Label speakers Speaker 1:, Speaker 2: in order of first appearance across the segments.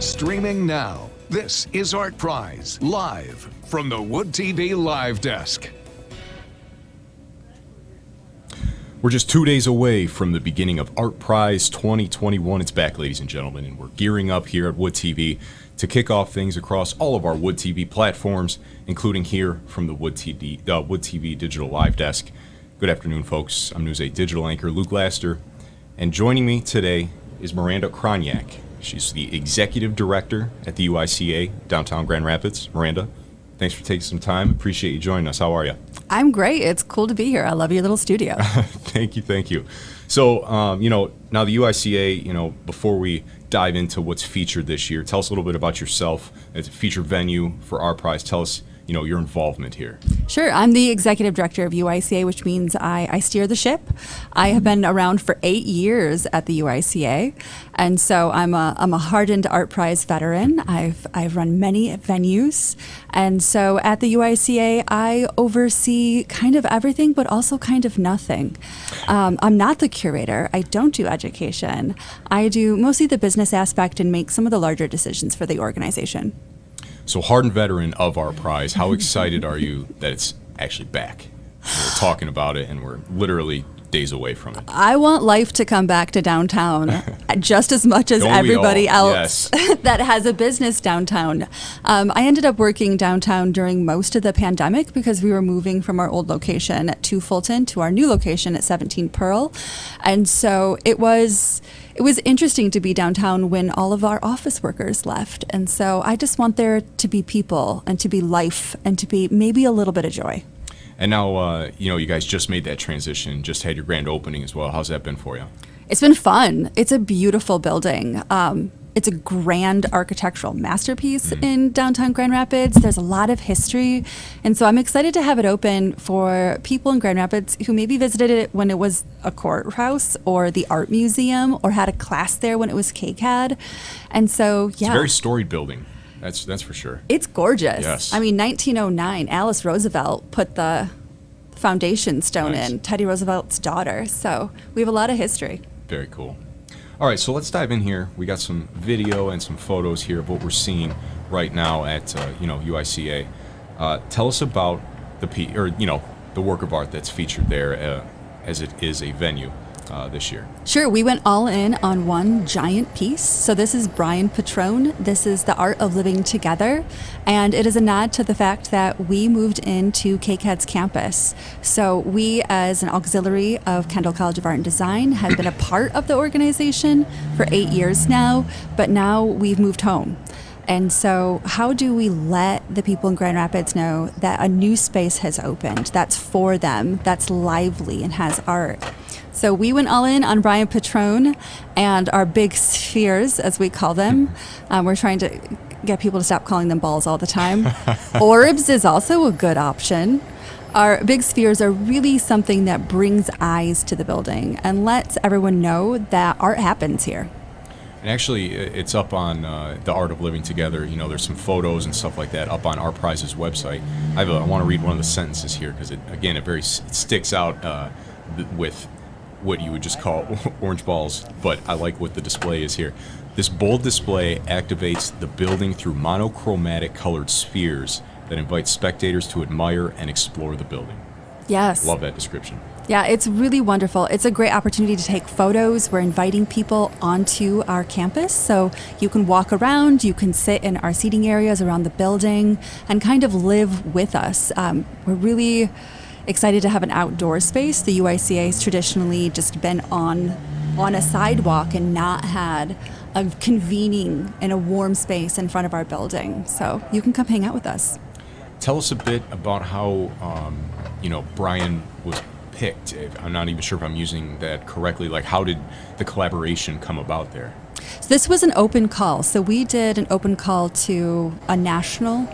Speaker 1: Streaming now, this is ArtPrize, live from the Wood TV Live Desk.
Speaker 2: We're just 2 days away from the beginning of ArtPrize 2021. It's back, ladies and gentlemen, and we're gearing up here at Wood TV to kick off things across all of our Wood TV platforms, including here from the Wood TV Digital Live Desk. Good afternoon, folks. I'm News 8 Digital anchor Luke Laster, and joining me today is Miranda Kroniak. She's the Executive Director at the UICA, downtown Grand Rapids. Miranda, thanks for taking some time. Appreciate you joining us. How are you?
Speaker 3: I'm great. It's cool to be here. I love your little studio.
Speaker 2: Thank you. So, now the UICA, before we dive into what's featured this year, tell us a little bit about yourself. It's a featured venue for ArtPrize. Tell us, your involvement here.
Speaker 3: Sure. I'm the Executive Director of UICA, which means I steer the ship. I have been around for 8 years at the UICA, and so I'm a hardened ArtPrize veteran. I've run many venues, and so at the UICA, I oversee kind of everything, but also kind of nothing. I'm not the curator. I don't do education. I do mostly the business aspect and make some of the larger decisions for the organization.
Speaker 2: So, hardened veteran of ArtPrize, how excited are you that it's actually back? We're talking about it, and we're literally days away from it.
Speaker 3: I want life to come back to downtown just as much as everybody else that has a business downtown. I ended up working downtown during most of the pandemic because we were moving from our old location at 2 Fulton to our new location at 17 Pearl. And so it was interesting to be downtown when all of our office workers left. And so I just want there to be people and to be life and to be maybe a little bit of joy.
Speaker 2: And now, you guys just made that transition, just had your grand opening as well. How's that been for you?
Speaker 3: It's been fun. It's a beautiful building. It's a grand architectural masterpiece in downtown Grand Rapids. There's a lot of history. And so I'm excited to have it open for people in Grand Rapids who maybe visited it when it was a courthouse or the art museum or had a class there when it was KCAD. And so, yeah.
Speaker 2: It's a very storied building. That's for sure.
Speaker 3: It's gorgeous.
Speaker 2: Yes.
Speaker 3: I mean, 1909, Alice Roosevelt put the foundation stone in, Teddy Roosevelt's daughter. So we have a lot of history.
Speaker 2: Very cool. All right, so let's dive in here. We got some video and some photos here of what we're seeing right now at UICA. Tell us about the work of art that's featured there as it is a venue this year.
Speaker 3: Sure, we went all in on one giant piece. So this is Brian Petrone. This is The Art of Living Together, and it is a nod to the fact that we moved into KCAD's campus. So we, as an auxiliary of Kendall College of Art and Design, have been a part of the organization for 8 years now, but now we've moved home. And so how do we let the people in Grand Rapids know that a new space has opened that's for them, that's lively and has art? So we went all in on Brian Petrone and our big spheres, as we call them. We're trying to get people to stop calling them balls all the time. Orbs is also a good option. Our big spheres are really something that brings eyes to the building and lets everyone know that art happens here.
Speaker 2: And actually, it's up on the Art of Living Together. There's some photos and stuff like that up on ArtPrize's website. I want to read one of the sentences here because it sticks out with what you would just call orange balls, but I like what the display is here. This bold display activates the building through monochromatic colored spheres that invite spectators to admire and explore the building.
Speaker 3: Yes.
Speaker 2: Love that description.
Speaker 3: Yeah, it's really wonderful. It's a great opportunity to take photos. We're inviting people onto our campus, so you can walk around, you can sit in our seating areas around the building and kind of live with us. We're really excited to have an outdoor space. The UICA has traditionally just been on a sidewalk and not had a convening in a warm space in front of our building. So you can come hang out with us.
Speaker 2: Tell us a bit about how Brian was picked. I'm not even sure if I'm using that correctly. Like, how did the collaboration come about there?
Speaker 3: So this was an open call. So we did an open call to a national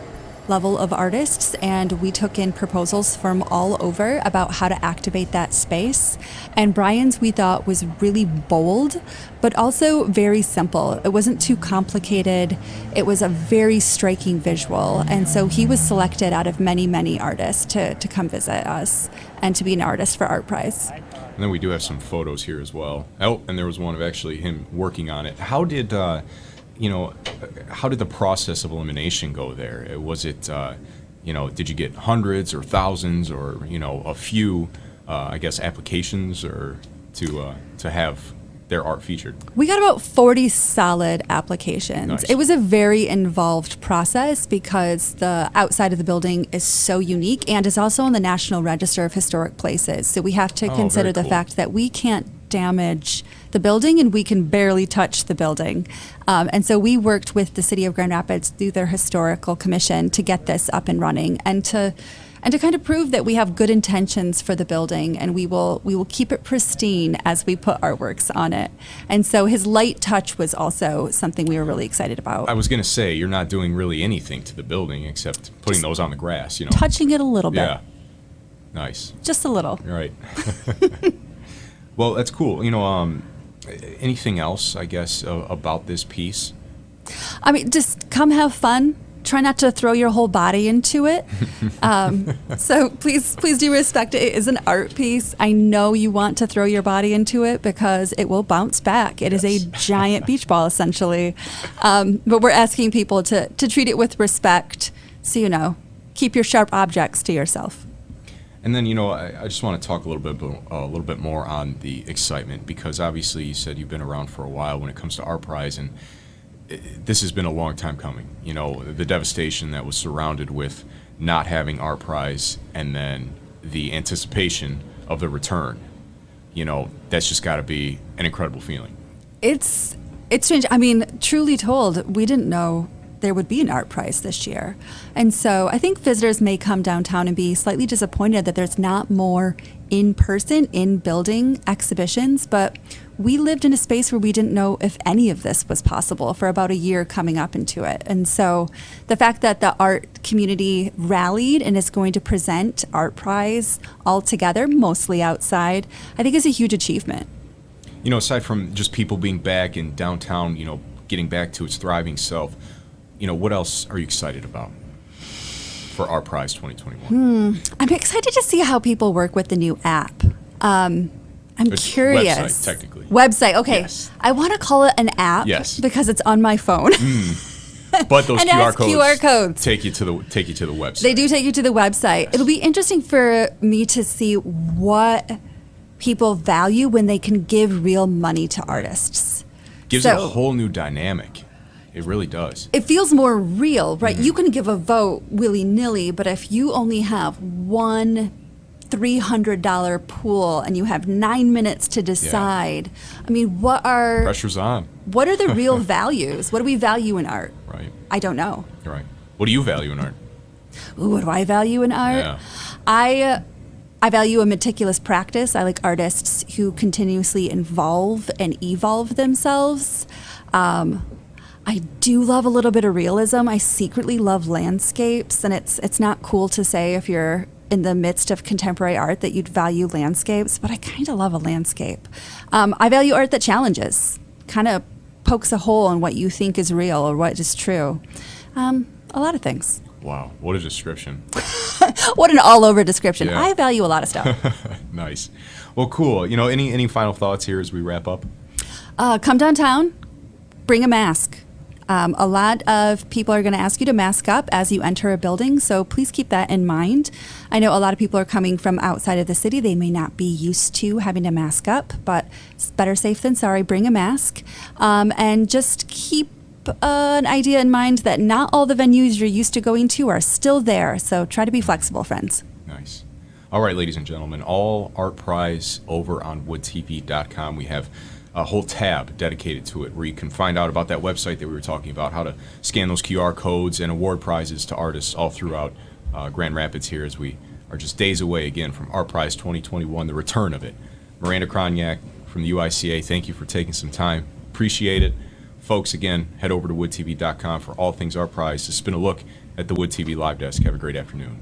Speaker 3: level of artists, and we took in proposals from all over about how to activate that space. And Brian's, we thought, was really bold, but also very simple. It wasn't too complicated. It was a very striking visual. And so he was selected out of many, many artists to come visit us and to be an artist for ArtPrize.
Speaker 2: And then we do have some photos here as well. Oh, and there was one of actually him working on it. How did how did the process of elimination go there? Was it, did you get hundreds or thousands or, a few, I guess, applications or to have their art featured?
Speaker 3: We got about 40 solid applications.
Speaker 2: Nice.
Speaker 3: It was a very involved process because the outside of the building is so unique and is also on the National Register of Historic Places. So we have to consider the fact that we can't damage the building and we can barely touch the building. And so we worked with the City of Grand Rapids through their historical commission to get this up and running and to kind of prove that we have good intentions for the building and we will keep it pristine as we put artworks on it. And so his light touch was also something we were really excited about.
Speaker 2: I was going to say, you're not doing really anything to the building except putting those on the grass,
Speaker 3: Touching it a little bit.
Speaker 2: Yeah. Nice.
Speaker 3: Just a little.
Speaker 2: All right. Well, that's cool. Anything else, I guess, about this piece?
Speaker 3: I mean, just come have fun. Try not to throw your whole body into it. So please do respect it. It is an art piece. I know you want to throw your body into it because it will bounce back. It is a giant beach ball, essentially. But we're asking people to treat it with respect. So, keep your sharp objects to yourself.
Speaker 2: And then, I just want to talk a little bit more on the excitement because obviously you said you've been around for a while when it comes to ArtPrize, and this has been a long time coming. The devastation that was surrounded with not having ArtPrize and then the anticipation of the return. That's just got to be an incredible feeling.
Speaker 3: It's strange. I mean, truly told, we didn't know there would be an ArtPrize this year. And so I think visitors may come downtown and be slightly disappointed that there's not more in-person, in-building exhibitions, but we lived in a space where we didn't know if any of this was possible for about a year coming up into it. And so the fact that the art community rallied and is going to present ArtPrize all together, mostly outside, I think is a huge achievement.
Speaker 2: Aside from just people being back in downtown, getting back to its thriving self, what else are you excited about for ArtPrize 2021?
Speaker 3: I'm excited to see how people work with the new app. I'm curious.
Speaker 2: Website, technically.
Speaker 3: Website, okay.
Speaker 2: Yes.
Speaker 3: I want to call it an app because it's on my phone.
Speaker 2: But those
Speaker 3: and
Speaker 2: QR
Speaker 3: codes
Speaker 2: take you to the website.
Speaker 3: They do take you to the website.
Speaker 2: Yes.
Speaker 3: It'll be interesting for me to see what people value when they can give real money to artists.
Speaker 2: Gives it a whole new dynamic. It really does.
Speaker 3: It feels more real, right? You can give a vote willy-nilly, but if you only have one $300 pool and you have 9 minutes to decide, I mean,
Speaker 2: pressure's on.
Speaker 3: What are the real values? What do we value in art?
Speaker 2: Right.
Speaker 3: I don't know.
Speaker 2: Right. What do you value in art?
Speaker 3: Ooh, what do I value in art?
Speaker 2: Yeah.
Speaker 3: I value a meticulous practice. I like artists who continuously involve and evolve themselves. I do love a little bit of realism. I secretly love landscapes, and it's not cool to say if you're in the midst of contemporary art that you'd value landscapes, but I kind of love a landscape. I value art that challenges, kind of pokes a hole in what you think is real or what is true. A lot of things.
Speaker 2: Wow, what a description.
Speaker 3: What an all-over description.
Speaker 2: Yeah.
Speaker 3: I value a lot of stuff.
Speaker 2: Nice. Well, cool. Any final thoughts here as we wrap up?
Speaker 3: Come downtown, bring a mask. A lot of people are going to ask you to mask up as you enter a building, so please keep that in mind. I know a lot of people are coming from outside of the city. They may not be used to having to mask up, but it's better safe than sorry. Bring a mask. And just keep an idea in mind that not all the venues you're used to going to are still there, so try to be flexible, friends.
Speaker 2: Nice. All right, ladies and gentlemen, all ArtPrize over on woodtv.com. We have a whole tab dedicated to it where you can find out about that website that we were talking about, how to scan those QR codes and award prizes to artists all throughout Grand Rapids here as we are just days away again from ArtPrize 2021, the return of it. Miranda Kroniak from the UICA, thank you for taking some time. Appreciate it. Folks, again, head over to woodtv.com for all things ArtPrize to spin a look at the Wood TV Live Desk. Have a great afternoon.